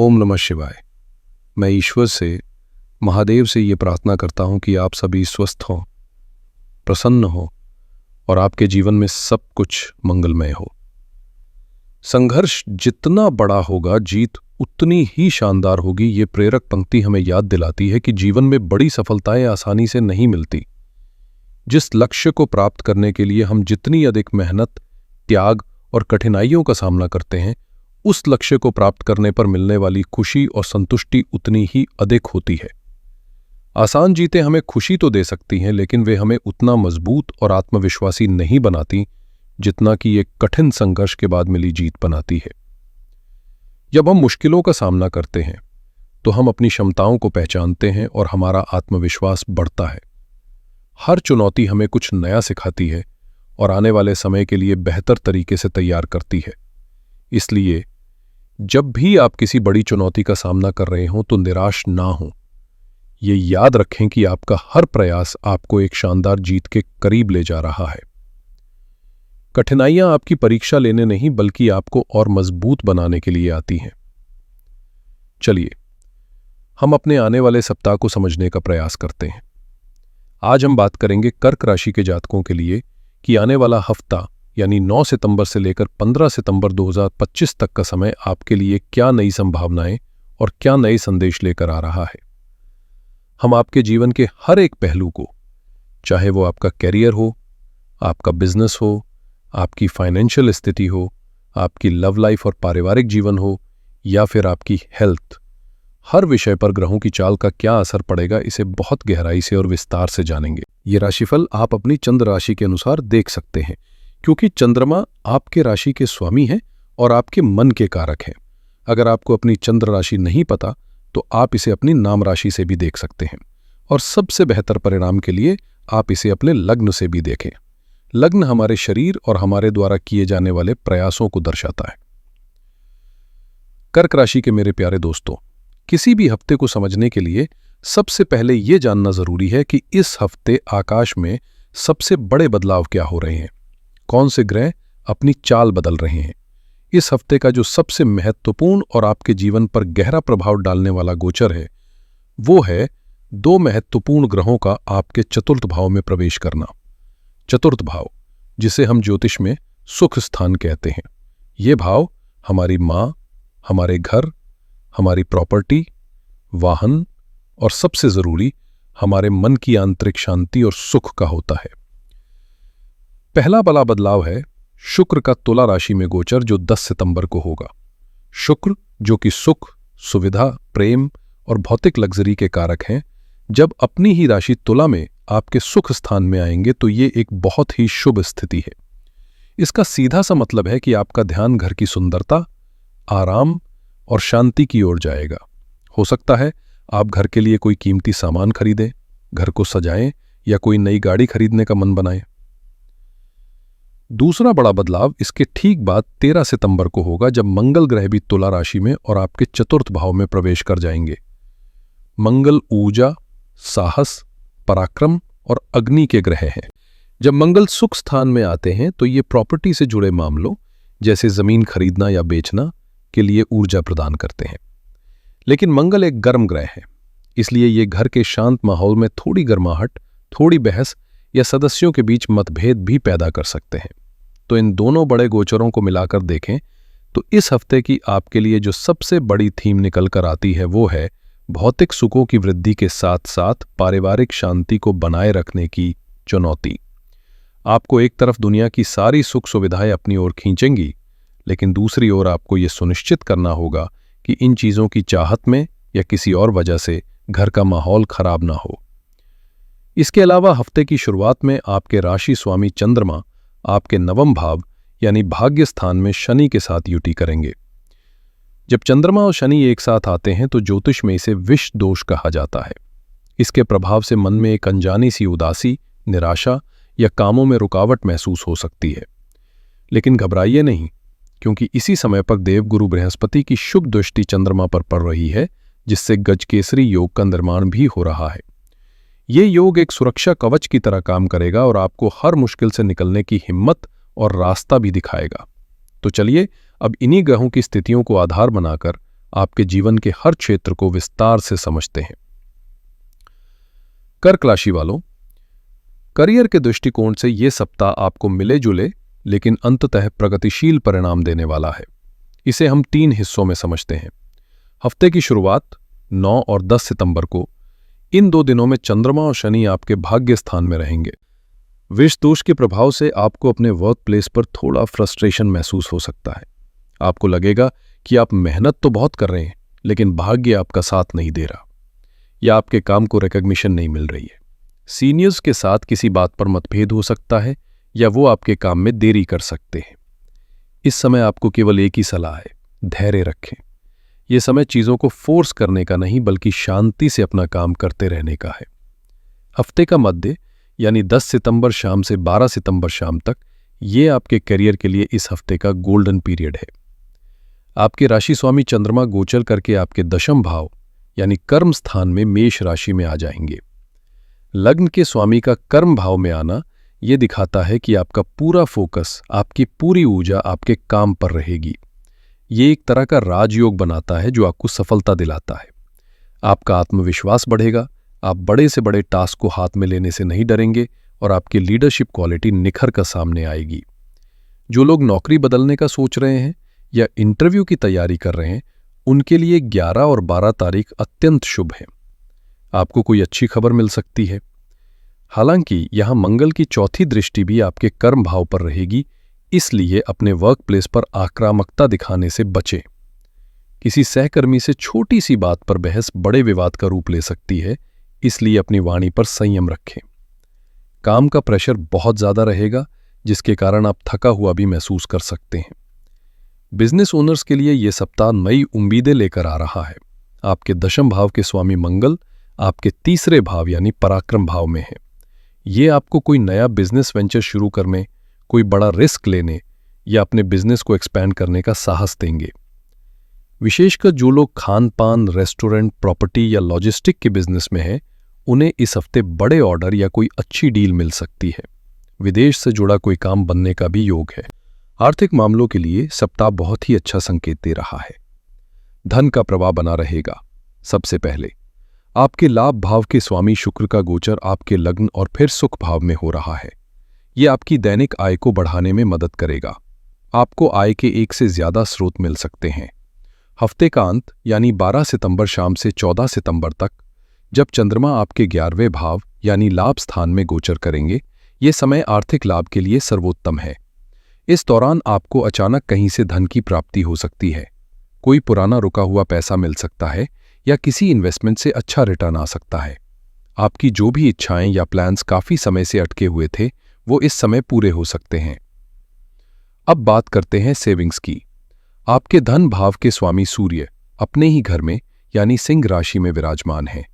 ओम नमः शिवाय। मैं ईश्वर से, महादेव से ये प्रार्थना करता हूं कि आप सभी स्वस्थ हों, प्रसन्न हों और आपके जीवन में सब कुछ मंगलमय हो। संघर्ष जितना बड़ा होगा, जीत उतनी ही शानदार होगी। ये प्रेरक पंक्ति हमें याद दिलाती है कि जीवन में बड़ी सफलताएं आसानी से नहीं मिलती। जिस लक्ष्य को प्राप्त करने के लिए हम जितनी अधिक मेहनत, त्याग और कठिनाइयों का सामना करते हैं, उस लक्ष्य को प्राप्त करने पर मिलने वाली खुशी और संतुष्टि उतनी ही अधिक होती है। आसान जीतें हमें खुशी तो दे सकती हैं, लेकिन वे हमें उतना मजबूत और आत्मविश्वासी नहीं बनाती जितना कि एक कठिन संघर्ष के बाद मिली जीत बनाती है। जब हम मुश्किलों का सामना करते हैं तो हम अपनी क्षमताओं को पहचानते हैं और हमारा आत्मविश्वास बढ़ता है। हर चुनौती हमें कुछ नया सिखाती है और आने वाले समय के लिए बेहतर तरीके से तैयार करती है। इसलिए जब भी आप किसी बड़ी चुनौती का सामना कर रहे हों तो निराश ना हों। ये याद रखें कि आपका हर प्रयास आपको एक शानदार जीत के करीब ले जा रहा है। कठिनाइयां आपकी परीक्षा लेने नहीं, बल्कि आपको और मजबूत बनाने के लिए आती हैं। चलिए, हम अपने आने वाले सप्ताह को समझने का प्रयास करते हैं। आज हम बात करेंगे कर्क राशि के जातकों के लिए कि आने वाला हफ्ता यानी 9 सितंबर से लेकर 15 सितंबर 2025 तक का समय आपके लिए क्या नई संभावनाएं और क्या नए संदेश लेकर आ रहा है। हम आपके जीवन के हर एक पहलू को, चाहे वो आपका कैरियर हो, आपका बिजनेस हो, आपकी फाइनेंशियल स्थिति हो, आपकी लव लाइफ और पारिवारिक जीवन हो, या फिर आपकी हेल्थ, हर विषय पर ग्रहों की चाल का क्या असर पड़ेगा, इसे बहुत गहराई से और विस्तार से जानेंगे। ये राशिफल आप अपनी चंद्र राशि के अनुसार देख सकते हैं, क्योंकि चंद्रमा आपके राशि के स्वामी हैं और आपके मन के कारक हैं। अगर आपको अपनी चंद्र राशि नहीं पता तो आप इसे अपनी नाम राशि से भी देख सकते हैं, और सबसे बेहतर परिणाम के लिए आप इसे अपने लग्न से भी देखें। लग्न हमारे शरीर और हमारे द्वारा किए जाने वाले प्रयासों को दर्शाता है। कर्क राशि के मेरे प्यारे दोस्तों, किसी भी हफ्ते को समझने के लिए सबसे पहले यह जानना जरूरी है कि इस हफ्ते आकाश में सबसे बड़े बदलाव क्या हो रहे हैं, कौन से ग्रह अपनी चाल बदल रहे हैं। इस हफ्ते का जो सबसे महत्वपूर्ण और आपके जीवन पर गहरा प्रभाव डालने वाला गोचर है, वो है 2 महत्वपूर्ण ग्रहों का आपके चतुर्थ भाव में प्रवेश करना। चतुर्थ भाव, जिसे हम ज्योतिष में सुख स्थान कहते हैं, ये भाव हमारी मां, हमारे घर, हमारी प्रॉपर्टी, वाहन और सबसे जरूरी हमारे मन की आंतरिक शांति और सुख का होता है। पहला बड़ा बदलाव है शुक्र का तुला राशि में गोचर, जो 10 सितंबर को होगा। शुक्र, जो कि सुख, सुविधा, प्रेम और भौतिक लग्जरी के कारक हैं, जब अपनी ही राशि तुला में आपके सुख स्थान में आएंगे तो ये एक बहुत ही शुभ स्थिति है। इसका सीधा सा मतलब है कि आपका ध्यान घर की सुंदरता, आराम और शांति की ओर जाएगा। हो सकता है आप घर के लिए कोई कीमती सामान खरीदें, घर को सजाएं या कोई नई गाड़ी खरीदने का मन बनाएं। दूसरा बड़ा बदलाव इसके ठीक बाद 13 सितंबर को होगा, जब मंगल ग्रह भी तुला राशि में और आपके चतुर्थ भाव में प्रवेश कर जाएंगे। मंगल ऊर्जा, साहस, पराक्रम और अग्नि के ग्रह हैं। जब मंगल सुख स्थान में आते हैं तो ये प्रॉपर्टी से जुड़े मामलों, जैसे जमीन खरीदना या बेचना, के लिए ऊर्जा प्रदान करते हैं। लेकिन मंगल एक गर्म ग्रह है, इसलिए ये घर के शांत माहौल में थोड़ी गर्माहट, थोड़ी बहस या सदस्यों के बीच मतभेद भी पैदा कर सकते हैं। तो इन दोनों बड़े गोचरों को मिलाकर देखें तो इस हफ्ते की आपके लिए जो सबसे बड़ी थीम निकल कर आती है, वो है भौतिक सुखों की वृद्धि के साथ साथ पारिवारिक शांति को बनाए रखने की चुनौती। आपको एक तरफ दुनिया की सारी सुख सुविधाएं अपनी ओर खींचेंगी, लेकिन दूसरी ओर आपको ये सुनिश्चित करना होगा कि इन चीजों की चाहत में या किसी और वजह से घर का माहौल खराब ना हो। इसके अलावा हफ्ते की शुरुआत में आपके राशि स्वामी चंद्रमा आपके नवम भाव यानी भाग्य स्थान में शनि के साथ युति करेंगे। जब चंद्रमा और शनि एक साथ आते हैं तो ज्योतिष में इसे विष दोष कहा जाता है। इसके प्रभाव से मन में एक अनजानी सी उदासी, निराशा या कामों में रुकावट महसूस हो सकती है। लेकिन घबराइए नहीं, क्योंकि इसी समय पर देवगुरु बृहस्पति की शुभ दृष्टि चंद्रमा पर पड़ रही है, जिससे गजकेसरी योग का निर्माण भी हो रहा है। ये योग एक सुरक्षा कवच की तरह काम करेगा और आपको हर मुश्किल से निकलने की हिम्मत और रास्ता भी दिखाएगा। तो चलिए अब इन्हीं ग्रहों की स्थितियों को आधार बनाकर आपके जीवन के हर क्षेत्र को विस्तार से समझते हैं। कर्क राशि वालों, करियर के दृष्टिकोण से यह सप्ताह आपको मिले जुले लेकिन अंततः प्रगतिशील परिणाम देने वाला है। इसे हम 3 हिस्सों में समझते हैं। हफ्ते की शुरुआत 9 और 10 सितंबर को, इन 2 दिनों में चंद्रमा और शनि आपके भाग्य स्थान में रहेंगे। विष दोष के प्रभाव से आपको अपने वर्क प्लेस पर थोड़ा फ्रस्ट्रेशन महसूस हो सकता है। आपको लगेगा कि आप मेहनत तो बहुत कर रहे हैं लेकिन भाग्य आपका साथ नहीं दे रहा, या आपके काम को रिकॉग्निशन नहीं मिल रही है। सीनियर्स के साथ किसी बात पर मतभेद हो सकता है या वो आपके काम में देरी कर सकते हैं। इस समय आपको केवल एक ही सलाह है, धैर्य रखें। यह समय चीजों को फोर्स करने का नहीं बल्कि शांति से अपना काम करते रहने का है। हफ्ते का मध्य यानी 10 सितंबर शाम से 12 सितंबर शाम तक, ये आपके करियर के लिए इस हफ्ते का गोल्डन पीरियड है। आपके राशि स्वामी चंद्रमा गोचर करके आपके दशम भाव यानी कर्म स्थान में मेष राशि में आ जाएंगे। लग्न के स्वामी का कर्म भाव में आना यह दिखाता है कि आपका पूरा फोकस, आपकी पूरी ऊर्जा आपके काम पर रहेगी। ये एक तरह का राजयोग बनाता है जो आपको सफलता दिलाता है। आपका आत्मविश्वास बढ़ेगा, आप बड़े से बड़े टास्क को हाथ में लेने से नहीं डरेंगे और आपकी लीडरशिप क्वालिटी निखर कर सामने आएगी। जो लोग नौकरी बदलने का सोच रहे हैं या इंटरव्यू की तैयारी कर रहे हैं, उनके लिए 11 और 12 तारीख अत्यंत शुभ है। आपको कोई अच्छी खबर मिल सकती है। हालांकि यहां मंगल की चौथी दृष्टि भी आपके कर्म भाव पर रहेगी, इसलिए अपने वर्क प्लेस पर आक्रामकता दिखाने से बचें। किसी सहकर्मी से छोटी सी बात पर बहस बड़े विवाद का रूप ले सकती है, इसलिए अपनी वाणी पर संयम रखें। काम का प्रेशर बहुत ज्यादा रहेगा जिसके कारण आप थका हुआ भी महसूस कर सकते हैं। बिजनेस ओनर्स के लिए यह सप्ताह नई उम्मीदें लेकर आ रहा है। आपके दशम भाव के स्वामी मंगल आपके तीसरे भाव यानी पराक्रम भाव में है। ये आपको कोई नया बिजनेस वेंचर शुरू करने, कोई बड़ा रिस्क लेने या अपने बिजनेस को एक्सपैंड करने का साहस देंगे। विशेषकर जो लोग खान पान, रेस्टोरेंट, प्रॉपर्टी या लॉजिस्टिक के बिजनेस में हैं, उन्हें इस हफ्ते बड़े ऑर्डर या कोई अच्छी डील मिल सकती है। विदेश से जुड़ा कोई काम बनने का भी योग है। आर्थिक मामलों के लिए सप्ताह बहुत ही अच्छा संकेत दे रहा है। धन का प्रवाह बना रहेगा। सबसे पहले आपके लाभ भाव के स्वामी शुक्र का गोचर आपके लग्न और फिर सुख भाव में हो रहा है। यह आपकी दैनिक आय को बढ़ाने में मदद करेगा। आपको आय के एक से ज्यादा स्रोत मिल सकते हैं। हफ्ते का अंत यानी 12 सितंबर शाम से 14 सितंबर तक, जब चंद्रमा आपके 11वें भाव यानी लाभ स्थान में गोचर करेंगे, ये समय आर्थिक लाभ के लिए सर्वोत्तम है। इस दौरान आपको अचानक कहीं से धन की प्राप्ति हो सकती है। कोई पुराना रुका हुआ पैसा मिल सकता है या किसी इन्वेस्टमेंट से अच्छा रिटर्न आ सकता है। आपकी जो भी इच्छाएं या प्लान्स काफी समय से अटके हुए थे, वो इस समय पूरे हो सकते हैं। अब बात करते हैं सेविंग्स की। आपके धन भाव के स्वामी सूर्य अपने ही घर में यानी सिंह राशि में विराजमान है।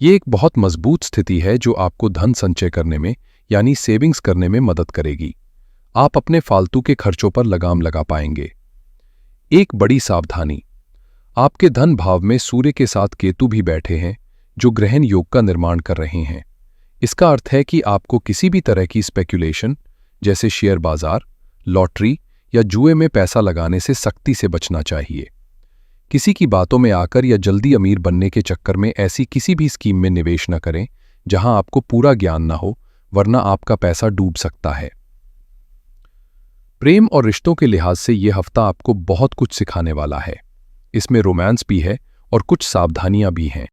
ये एक बहुत मजबूत स्थिति है जो आपको धन संचय करने में यानी सेविंग्स करने में मदद करेगी। आप अपने फालतू के खर्चों पर लगाम लगा पाएंगे। एक बड़ी सावधानी, आपके धन भाव में सूर्य के साथ केतु भी बैठे हैं जो ग्रहण योग का निर्माण कर रहे हैं। इसका अर्थ है कि आपको किसी भी तरह की स्पेक्यूलेशन जैसे शेयर बाजार, लॉटरी या जुए में पैसा लगाने से सख्ती से बचना चाहिए। किसी की बातों में आकर या जल्दी अमीर बनने के चक्कर में ऐसी किसी भी स्कीम में निवेश न करें जहां आपको पूरा ज्ञान न हो, वरना आपका पैसा डूब सकता है। प्रेम और रिश्तों के लिहाज से यह हफ्ता आपको बहुत कुछ सिखाने वाला है। इसमें रोमांस भी है और कुछ सावधानियां भी हैं।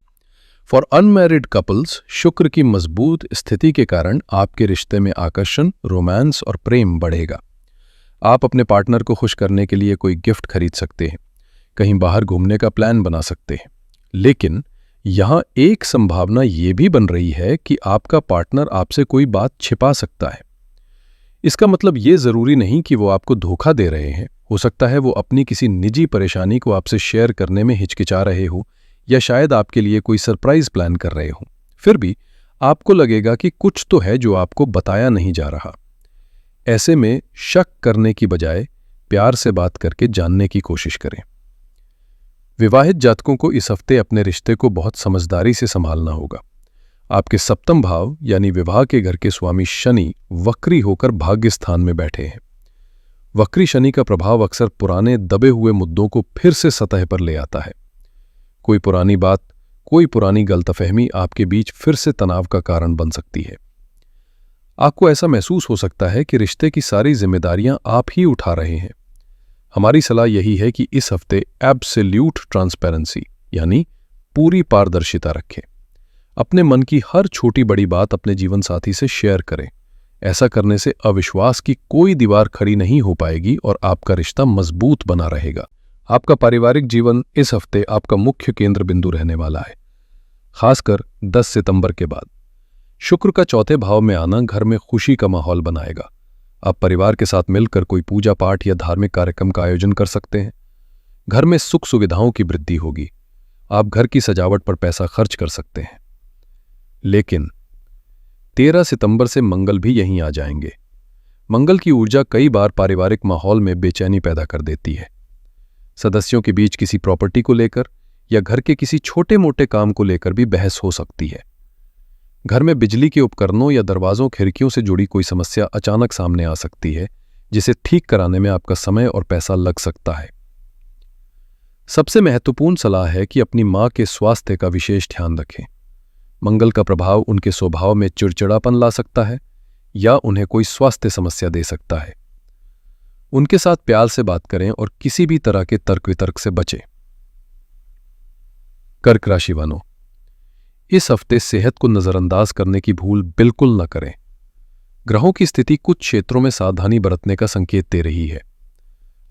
फॉर अनमैरिड कपल्स, शुक्र की मजबूत स्थिति के कारण आपके रिश्ते में आकर्षण, रोमांस और प्रेम बढ़ेगा। आप अपने पार्टनर को खुश करने के लिए कोई गिफ्ट खरीद सकते हैं, कहीं बाहर घूमने का प्लान बना सकते हैं। लेकिन यहां एक संभावना यह भी बन रही है कि आपका पार्टनर आपसे कोई बात छिपा सकता है। इसका मतलब ये जरूरी नहीं कि वो आपको धोखा दे रहे हैं। हो सकता है वो अपनी किसी निजी परेशानी को आपसे शेयर करने में हिचकिचा रहे हो या शायद आपके लिए कोई सरप्राइज प्लान कर रहे हो। फिर भी आपको लगेगा कि कुछ तो है जो आपको बताया नहीं जा रहा। ऐसे में शक करने की बजाय प्यार से बात करके जानने की कोशिश करें। विवाहित जातकों को इस हफ्ते अपने रिश्ते को बहुत समझदारी से संभालना होगा। आपके सप्तम भाव यानी विवाह के घर के स्वामी शनि वक्री होकर भाग्य स्थान में बैठे हैं। वक्री शनि का प्रभाव अक्सर पुराने दबे हुए मुद्दों को फिर से सतह पर ले आता है। कोई पुरानी बात, कोई पुरानी गलतफहमी आपके बीच फिर से तनाव का कारण बन सकती है। आपको ऐसा महसूस हो सकता है कि रिश्ते की सारी जिम्मेदारियां आप ही उठा रहे हैं। हमारी सलाह यही है कि इस हफ्ते एब्सोल्यूट ट्रांसपेरेंसी यानी पूरी पारदर्शिता रखें। अपने मन की हर छोटी बड़ी बात अपने जीवन साथी से शेयर करें। ऐसा करने से अविश्वास की कोई दीवार खड़ी नहीं हो पाएगी और आपका रिश्ता मजबूत बना रहेगा। आपका पारिवारिक जीवन इस हफ्ते आपका मुख्य केंद्र बिंदु रहने वाला है, खासकर 10 सितंबर के बाद। शुक्र का चौथे भाव में आना घर में खुशी का माहौल बनाएगा। आप परिवार के साथ मिलकर कोई पूजा पाठ या धार्मिक कार्यक्रम का आयोजन कर सकते हैं। घर में सुख सुविधाओं की वृद्धि होगी। आप घर की सजावट पर पैसा खर्च कर सकते हैं। लेकिन 13 सितंबर से मंगल भी यहीं आ जाएंगे। मंगल की ऊर्जा कई बार पारिवारिक माहौल में बेचैनी पैदा कर देती है। सदस्यों के बीच किसी प्रॉपर्टी को लेकर या घर के किसी छोटे मोटे काम को लेकर भी बहस हो सकती है। घर में बिजली के उपकरणों या दरवाजों खिड़कियों से जुड़ी कोई समस्या अचानक सामने आ सकती है, जिसे ठीक कराने में आपका समय और पैसा लग सकता है। सबसे महत्वपूर्ण सलाह है कि अपनी मां के स्वास्थ्य का विशेष ध्यान रखें। मंगल का प्रभाव उनके स्वभाव में चिड़चिड़ापन ला सकता है या उन्हें कोई स्वास्थ्य समस्या दे सकता है। उनके साथ प्यार से बात करें और किसी भी तरह के तर्क वितर्क से बचें। कर्क राशि वालों, इस हफ्ते सेहत को नजरअंदाज करने की भूल बिल्कुल न करें। ग्रहों की स्थिति कुछ क्षेत्रों में सावधानी बरतने का संकेत दे रही है।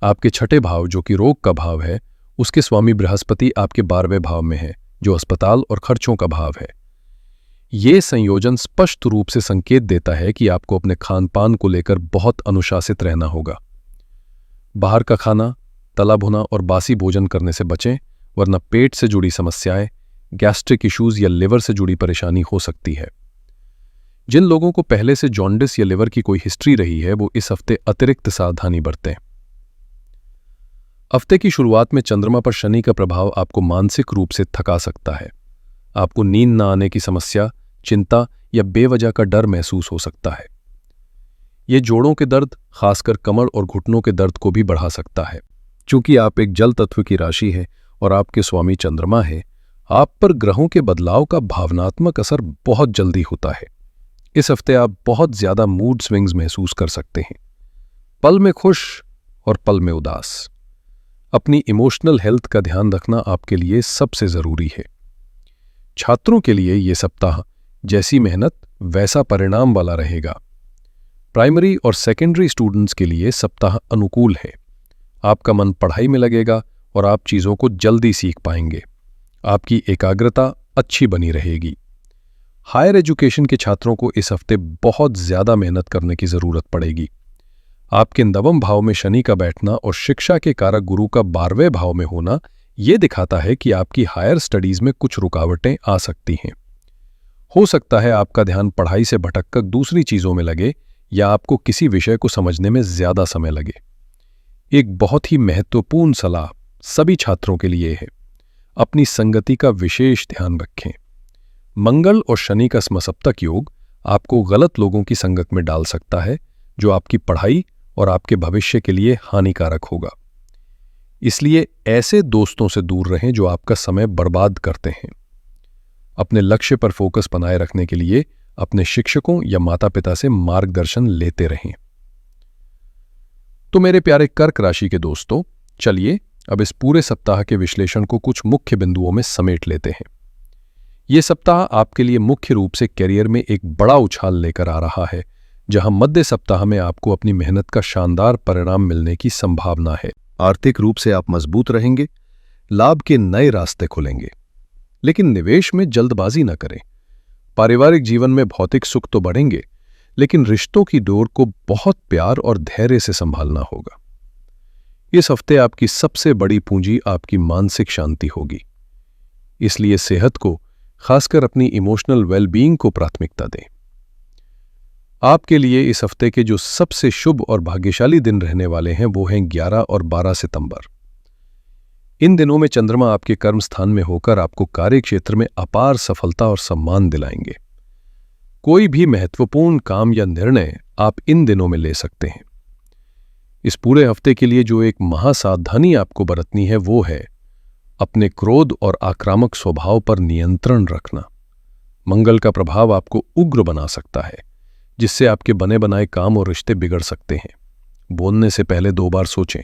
आपके छठे भाव, जो कि रोग का भाव है, उसके स्वामी बृहस्पति आपके 12वें भाव में है, जो अस्पताल और खर्चों का भाव है। ये संयोजन स्पष्ट रूप से संकेत देता है कि आपको अपने खान पान को लेकर बहुत अनुशासित रहना होगा। बाहर का खाना, तला भुना और बासी भोजन करने से बचें, वरना पेट से जुड़ी समस्याएं, गैस्ट्रिक इश्यूज या लिवर से जुड़ी परेशानी हो सकती है। जिन लोगों को पहले से जॉन्डिस या लिवर की कोई हिस्ट्री रही है, वो इस हफ्ते अतिरिक्त सावधानी बरतें। हफ्ते की शुरुआत में चंद्रमा पर शनि का प्रभाव आपको मानसिक रूप से थका सकता है। आपको नींद न आने की समस्या, चिंता या बेवजह का डर महसूस हो सकता है। ये जोड़ों के दर्द, खासकर कमर और घुटनों के दर्द को भी बढ़ा सकता है। चूंकि आप एक जल तत्व की राशि है और आपके स्वामी चंद्रमा है, आप पर ग्रहों के बदलाव का भावनात्मक असर बहुत जल्दी होता है। इस हफ्ते आप बहुत ज्यादा मूड स्विंग्स महसूस कर सकते हैं, पल में खुश और पल में उदास। अपनी इमोशनल हेल्थ का ध्यान रखना आपके लिए सबसे जरूरी है। छात्रों के लिए ये सप्ताह जैसी मेहनत वैसा परिणाम वाला रहेगा। प्राइमरी और सेकेंडरी स्टूडेंट्स के लिए सप्ताह अनुकूल है। आपका मन पढ़ाई में लगेगा और आप चीज़ों को जल्दी सीख पाएंगे। आपकी एकाग्रता अच्छी बनी रहेगी। हायर एजुकेशन के छात्रों को इस हफ्ते बहुत ज़्यादा मेहनत करने की ज़रूरत पड़ेगी। आपके 9वें भाव में शनि का बैठना और शिक्षा के कारक गुरु का 12वें भाव में होना ये दिखाता है कि आपकी हायर स्टडीज़ में कुछ रुकावटें आ सकती हैं। हो सकता है आपका ध्यान पढ़ाई से भटककर दूसरी चीज़ों में लगे या आपको किसी विषय को समझने में ज़्यादा समय लगे। एक बहुत ही महत्वपूर्ण सलाह सभी छात्रों के लिए है, अपनी संगति का विशेष ध्यान रखें। मंगल और शनि का समसप्तक योग आपको गलत लोगों की संगत में डाल सकता है, जो आपकी पढ़ाई और आपके भविष्य के लिए हानिकारक होगा। इसलिए ऐसे दोस्तों से दूर रहें जो आपका समय बर्बाद करते हैं। अपने लक्ष्य पर फोकस बनाए रखने के लिए अपने शिक्षकों या माता पिता से मार्गदर्शन लेते रहें। तो मेरे प्यारे कर्क राशि के दोस्तों, चलिए अब इस पूरे सप्ताह के विश्लेषण को कुछ मुख्य बिंदुओं में समेट लेते हैं। ये सप्ताह आपके लिए मुख्य रूप से करियर में एक बड़ा उछाल लेकर आ रहा है, जहां मध्य सप्ताह में आपको अपनी मेहनत का शानदार परिणाम मिलने की संभावना है। आर्थिक रूप से आप मजबूत रहेंगे, लाभ के नए रास्ते खुलेंगे। लेकिन निवेश में जल्दबाजी न करें। पारिवारिक जीवन में भौतिक सुख तो बढ़ेंगे, लेकिन रिश्तों की डोर को बहुत प्यार और धैर्य से संभालना होगा। इस हफ्ते आपकी सबसे बड़ी पूंजी आपकी मानसिक शांति होगी। इसलिए सेहत को, खासकर अपनी इमोशनल वेलबीइंग को प्राथमिकता दें। आपके लिए इस हफ्ते के जो सबसे शुभ और भाग्यशाली दिन रहने वाले हैं, वो हैं 11 और 12 सितंबर। इन दिनों में चंद्रमा आपके कर्म स्थान में होकर आपको कार्य क्षेत्र में अपार सफलता और सम्मान दिलाएंगे। कोई भी महत्वपूर्ण काम या निर्णय आप इन दिनों में ले सकते हैं। इस पूरे हफ्ते के लिए जो एक महासावधानी आपको बरतनी है वो है अपने क्रोध और आक्रामक स्वभाव पर नियंत्रण रखना। मंगल का प्रभाव आपको उग्र बना सकता है, जिससे आपके बने बनाए काम और रिश्ते बिगड़ सकते हैं। बोलने से पहले 2 बार सोचें।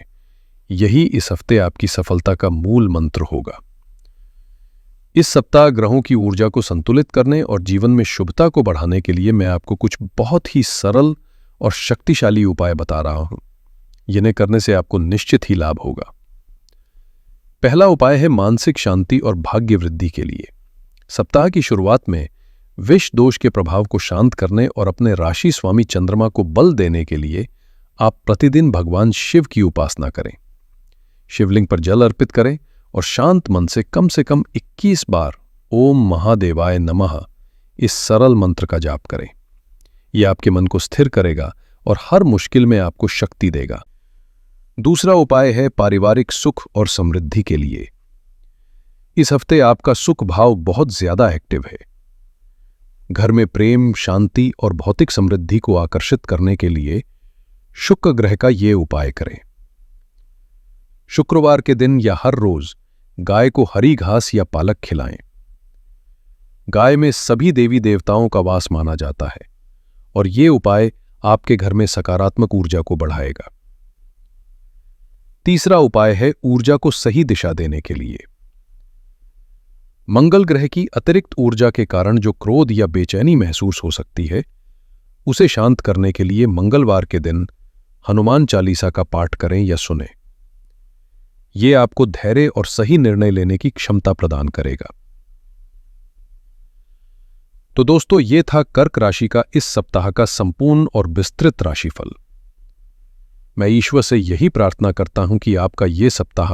यही इस हफ्ते आपकी सफलता का मूल मंत्र होगा। इस सप्ताह ग्रहों की ऊर्जा को संतुलित करने और जीवन में शुभता को बढ़ाने के लिए मैं आपको कुछ बहुत ही सरल और शक्तिशाली उपाय बता रहा हूं। जिन्हें करने से आपको निश्चित ही लाभ होगा। पहला उपाय है मानसिक शांति और भाग्य वृद्धि के लिए। सप्ताह की शुरुआत में विष दोष के प्रभाव को शांत करने और अपने राशि स्वामी चंद्रमा को बल देने के लिए आप प्रतिदिन भगवान शिव की उपासना करें। शिवलिंग पर जल अर्पित करें और शांत मन से कम 21 बार ओम महादेवाय नमः इस सरल मंत्र का जाप करें। यह आपके मन को स्थिर करेगा और हर मुश्किल में आपको शक्ति देगा। दूसरा उपाय है पारिवारिक सुख और समृद्धि के लिए। इस हफ्ते आपका सुख भाव बहुत ज्यादा एक्टिव है। घर में प्रेम, शांति और भौतिक समृद्धि को आकर्षित करने के लिए शुक्र ग्रह का ये उपाय करें। शुक्रवार के दिन या हर रोज गाय को हरी घास या पालक खिलाएं। गाय में सभी देवी देवताओं का वास माना जाता है और ये उपाय आपके घर में सकारात्मक ऊर्जा को बढ़ाएगा। तीसरा उपाय है ऊर्जा को सही दिशा देने के लिए। मंगल ग्रह की अतिरिक्त ऊर्जा के कारण जो क्रोध या बेचैनी महसूस हो सकती है, उसे शांत करने के लिए मंगलवार के दिन हनुमान चालीसा का पाठ करें या सुनें। यह आपको धैर्य और सही निर्णय लेने की क्षमता प्रदान करेगा। तो दोस्तों, यह था कर्क राशि का इस सप्ताह का संपूर्ण और विस्तृत राशिफल। मैं ईश्वर से यही प्रार्थना करता हूं कि आपका ये सप्ताह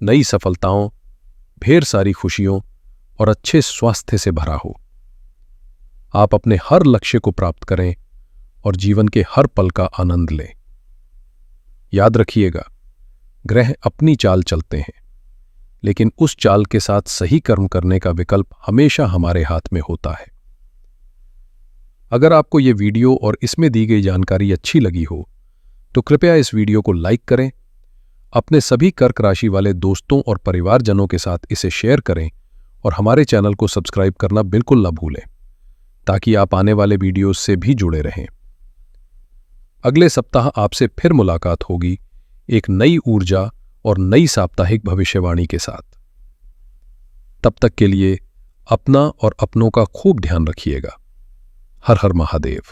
नई सफलताओं, ढेर सारी खुशियों और अच्छे स्वास्थ्य से भरा हो। आप अपने हर लक्ष्य को प्राप्त करें और जीवन के हर पल का आनंद लें। याद रखिएगा, ग्रह अपनी चाल चलते हैं, लेकिन उस चाल के साथ सही कर्म करने का विकल्प हमेशा हमारे हाथ में होता है। अगर आपको यह वीडियो और इसमें दी गई जानकारी अच्छी लगी हो तो कृपया इस वीडियो को लाइक करें, अपने सभी कर्क राशि वाले दोस्तों और परिवारजनों के साथ इसे शेयर करें और हमारे चैनल को सब्सक्राइब करना बिल्कुल न भूलें, ताकि आप आने वाले वीडियोस से भी जुड़े रहें। अगले सप्ताह आपसे फिर मुलाकात होगी एक नई ऊर्जा और नई साप्ताहिक भविष्यवाणी के साथ। तब तक के लिए अपना और अपनों का खूब ध्यान रखिएगा। हर हर महादेव।